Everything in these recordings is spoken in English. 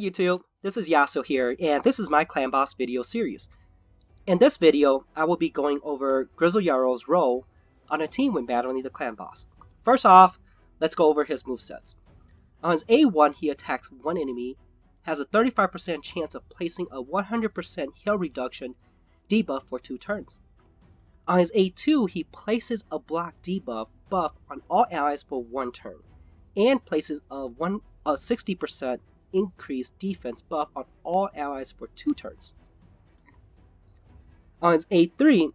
YouTube, this is Yasso here, and this is my Clan Boss video series. In this video, I will be going over Grizzle Jarl's role on a team when battling the Clan Boss. First off, let's go over his movesets. On his A1, he attacks one enemy, has a 35% chance of placing a 100% heal reduction debuff for 2 turns. On his A2, he places a block debuff buff on all allies for 1 turn, and places a 60% increased defense buff on all allies for 2 turns. On his A3,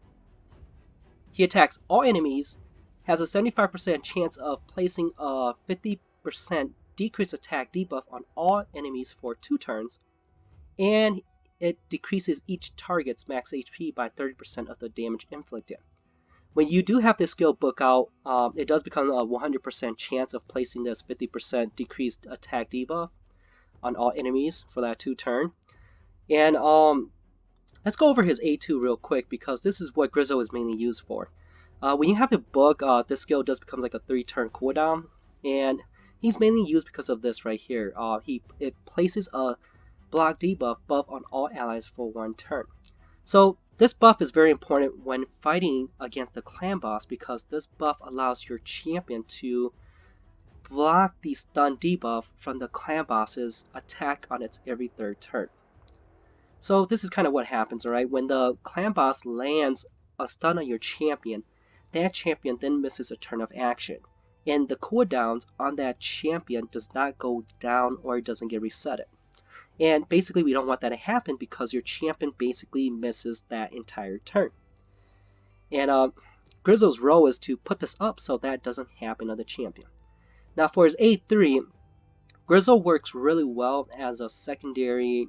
he attacks all enemies, has a 75% chance of placing a 50% decreased attack debuff on all enemies for 2 turns, and it decreases each target's max HP by 30% of the damage inflicted. When you do have this skill book out, it does become a 100% chance of placing this 50% decreased attack debuff on all enemies for that 2 turn. And let's go over his A2 real quick, because this is what Grizzle is mainly used for. When you have a book, this skill does become like a 3-turn cooldown, and he's mainly used because of this right here. It places a block debuff buff on all allies for 1 turn. So this buff is very important when fighting against the clan boss, because this buff allows your champion to block the stun debuff from the clan boss's attack on its every 3rd turn. So this is kind of what happens, alright? When the clan boss lands a stun on your champion, that champion then misses a turn of action, and the cooldowns on that champion does not go down, or it doesn't get resetted. And basically we don't want that to happen, because your champion basically misses that entire turn. And Grizzle's role is to put this up so that doesn't happen on the champion. Now for his A3, Grizzle works really well as a secondary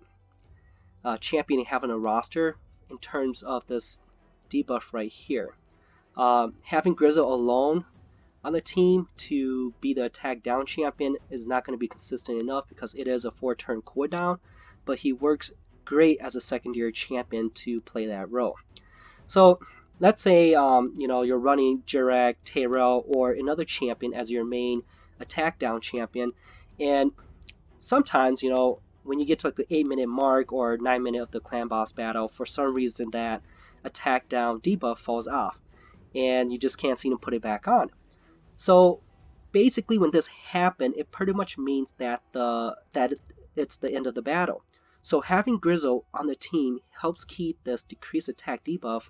champion to have on a roster in terms of this debuff right here. Having Grizzle alone on the team to be the attack down champion is not going to be consistent enough, because it is a 4-turn cooldown, but he works great as a secondary champion to play that role. So let's say you're running Jirek, Tyrell, or another champion as your main attack down champion, and sometimes when you get to like the 8-minute mark or 9-minute of the clan boss battle, for some reason that attack down debuff falls off and you just can't seem to put it back on. So basically when this happens, it pretty much means that it's the end of the battle. So having Grizzle on the team helps keep this decreased attack debuff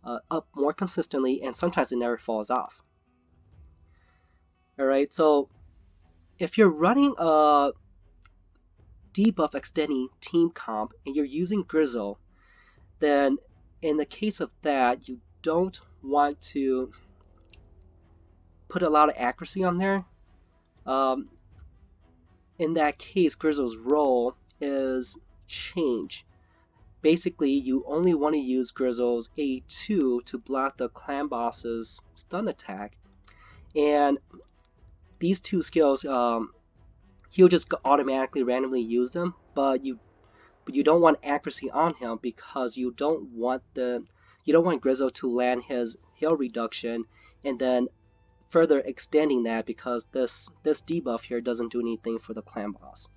up more consistently, and sometimes it never falls off. Alright, so if you're running a debuff extending team comp and you're using Grizzle, then in the case of that, you don't want to put a lot of accuracy on there. In that case, Grizzle's role is change. Basically, you only want to use Grizzle's A2 to block the clan boss's stun attack, and these 2 skills, he'll just automatically randomly use them, but you don't want accuracy on him, because you don't want Grizzle to land his heal reduction and then further extending that, because this debuff here doesn't do anything for the clan boss.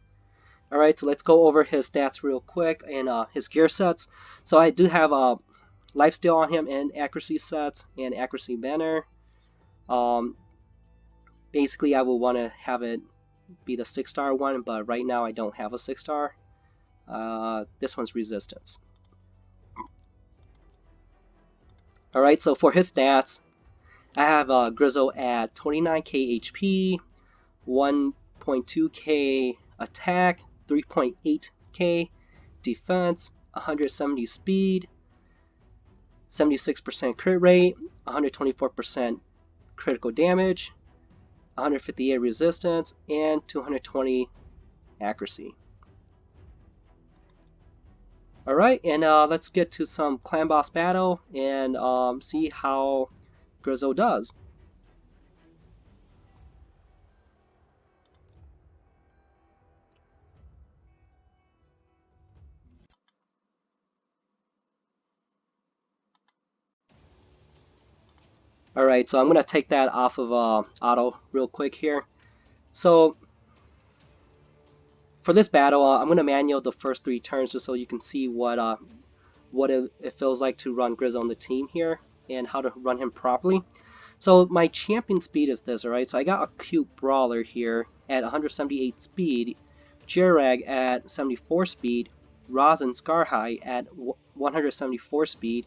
Alright, so let's go over his stats real quick and his gear sets. So I do have lifesteal on him and accuracy sets and accuracy banner. Basically I will want to have it be the 6-star one, but right now I don't have a 6-star. This one's resistance. Alright, so for his stats, I have Grizzle at 29k HP, 1.2k attack, 3.8k defense, 170 speed, 76% crit rate, 124% critical damage, 158 resistance, and 220 accuracy. Alright, and let's get to some clan boss battle and see how Grizzle does. Alright, so I'm going to take that off of auto real quick here. So for this battle, I'm going to manual the first 3 turns just so you can see what it feels like to run Grizzle on the team here and how to run him properly. So my champion speed is this, alright? So I got a cute brawler here at 178 speed, Jirag at 74 speed, Rosin Scarhigh at 174 speed,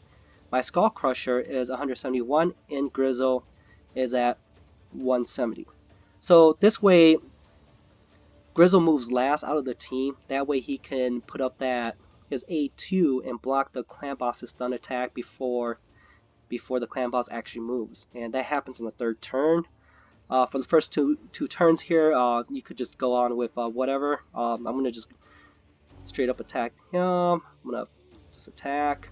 my Skull Crusher is 171, and Grizzle is at 170. So this way, Grizzle moves last out of the team. That way he can put up his A2 and block the clan boss's stun attack before the clan boss actually moves, and that happens on the 3rd turn. For the first two turns here, you could just go on with whatever. I'm gonna just straight up attack him. I'm gonna just attack,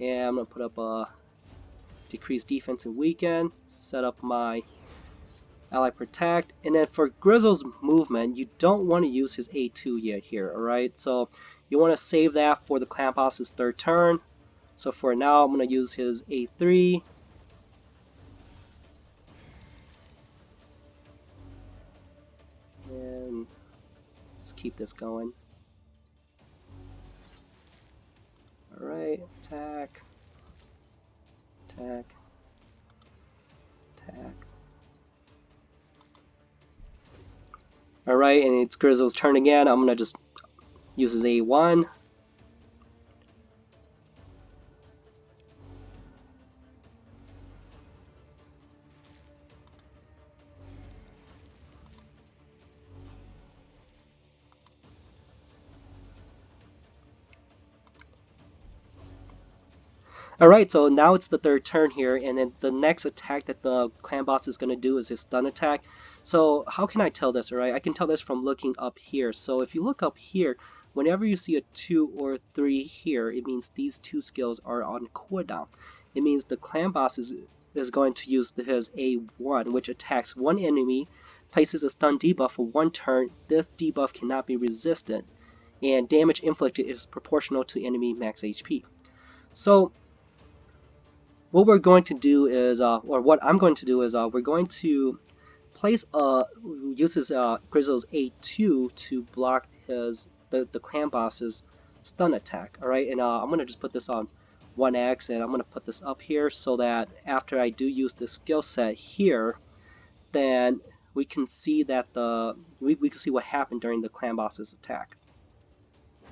and I'm gonna put up a decrease defense and weaken. Set up my ally protect, and then for Grizzle's movement, you don't want to use his A2 yet here. All right, so you want to save that for the clan boss's 3rd turn. So for now, I'm going to use his A3. And let's keep this going. Alright, attack. Attack. Attack. Alright, and it's Grizzle's turn again. I'm going to just use his A1. Alright, so now it's the 3rd turn here, and then the next attack that the clan boss is going to do is his stun attack. So how can I tell this, alright? I can tell this from looking up here. So if you look up here, whenever you see a 2 or 3 here, it means these 2 skills are on cooldown. It means the clan boss is going to use his A1, which attacks one enemy, places a stun debuff for 1 turn. This debuff cannot be resisted, and damage inflicted is proportional to enemy max HP. So what we're going to do is, or what I'm going to do is, we're going to place use his Grizzle's A2 to block the clan boss's stun attack. All right, and I'm gonna just put this on 1x, and I'm gonna put this up here so that after I do use this skill set here, then we can see that we can see what happened during the clan boss's attack.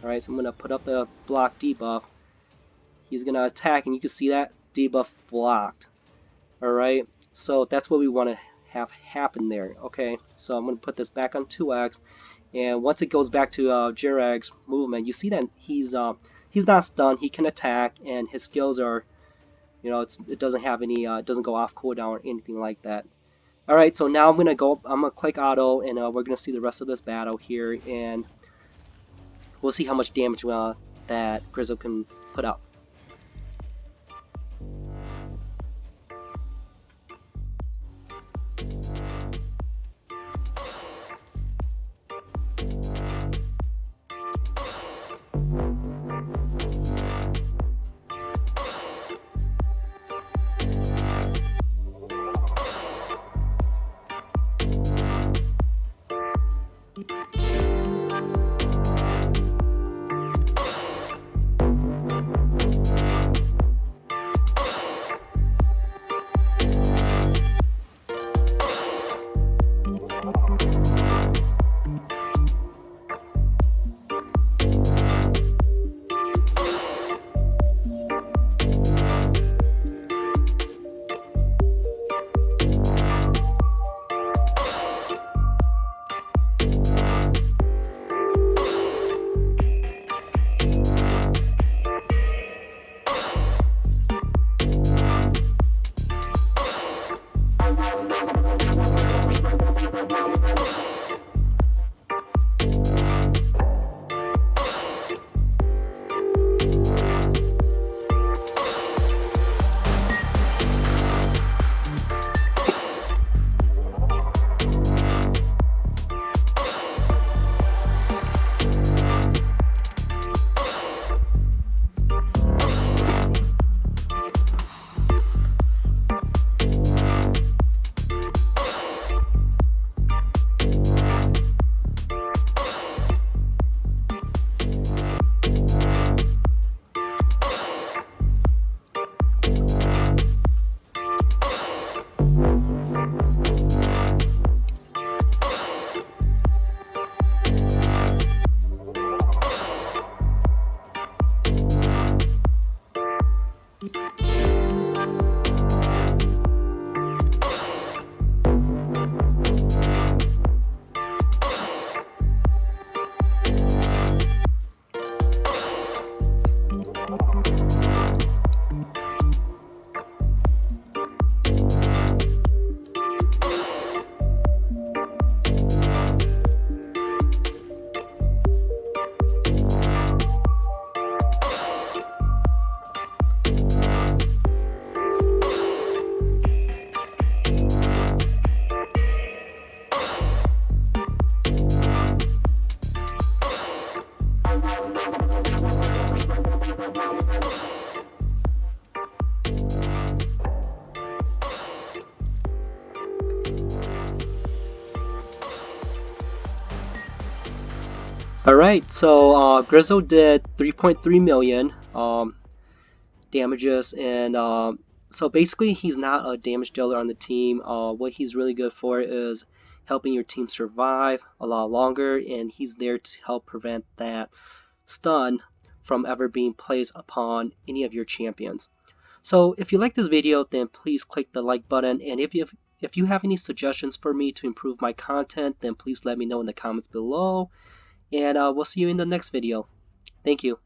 All right, so I'm gonna put up the block debuff. He's gonna attack, and you can see that debuff blocked. Alright, so that's what we want to have happen there. Okay, so I'm going to put this back on 2x, and once it goes back to Jirag's movement, you see that he's not stunned, he can attack, and his skills are, it doesn't have any, it doesn't go off cooldown or anything like that. Alright, so now I'm going to click auto, and we're going to see the rest of this battle here, and we'll see how much damage that Grizzle can put up. Alright, so Grizzle did 3.3 million damages, and so basically he's not a damage dealer on the team. What he's really good for is helping your team survive a lot longer, and he's there to help prevent that stun from ever being placed upon any of your champions. So if you like this video, then please click the like button, and if you have any suggestions for me to improve my content, then please let me know in the comments below, and we'll see you in the next video. Thank you.